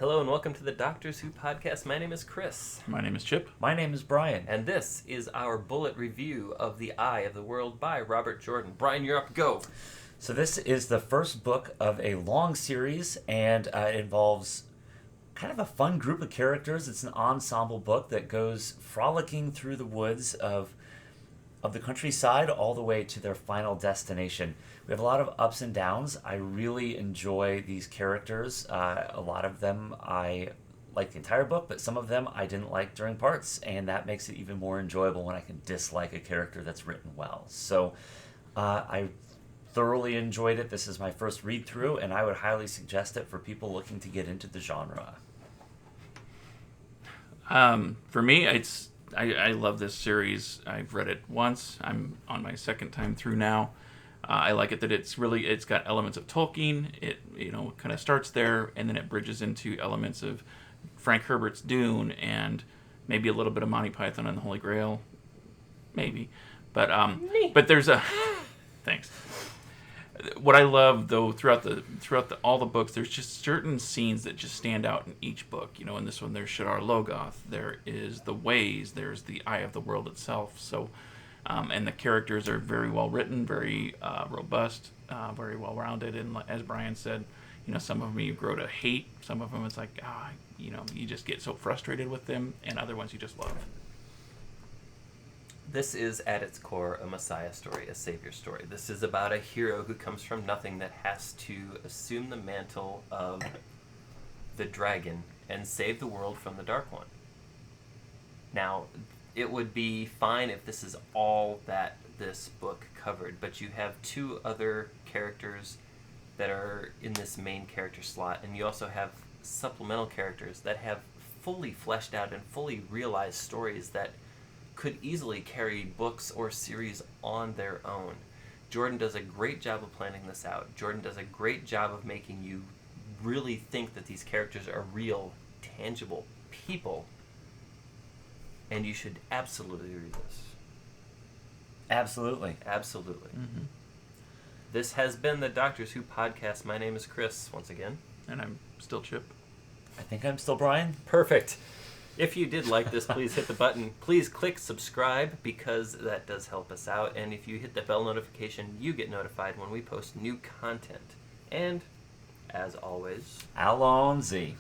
Hello and welcome to the Doctors Who podcast. My name is Chris. My name is Chip. My name is Brian. And this is our bullet review of The Eye of the World by Robert Jordan. Brian, you're up. Go. So this is the first book of a long series, and it involves kind of a fun group of characters. It's an ensemble book that goes frolicking through the woods of the countryside all the way to their final destination. We have a lot of ups and downs. I really enjoy these characters. A lot of them I like the entire book, but some of them I didn't like during parts, and that makes it even more enjoyable when I can dislike a character that's written well. So I thoroughly enjoyed it. This is my first read through, and I would highly suggest it for people looking to get into the genre. For me, I love this series. I've read it once. I'm on my second time through now. I like it that it's got elements of Tolkien. It kind of starts there, and then it bridges into elements of Frank Herbert's Dune and maybe a little bit of Monty Python and the Holy Grail, maybe. But there's a thanks. What I love though throughout all the books, there's just certain scenes that just stand out in each book. In this one there's Shadar Logoth, there is the Ways, there's the Eye of the World itself. So, and the characters are very well written, very robust, very well rounded. And as Brian said, some of them you grow to hate, some of them it's like you just get so frustrated with them, and other ones you just love. This is, at its core, a Messiah story, a Savior story. This is about a hero who comes from nothing that has to assume the mantle of the dragon and save the world from the Dark One. Now, it would be fine if this is all that this book covered, but you have two other characters that are in this main character slot, and you also have supplemental characters that have fully fleshed out and fully realized stories that could easily carry books or series on their own. Jordan does a great job of planning this out. Jordan does a great job of making you really think that these characters are real, tangible people. And you should absolutely read this. Absolutely. Absolutely. Mm-hmm. This has been the Doctors Who podcast. My name is Chris, once again. And I'm still Chip. I think I'm still Brian. Perfect. If you did like this, please hit the button. Please click subscribe because that does help us out. And if you hit the bell notification, you get notified when we post new content. And, as always, Alonzi.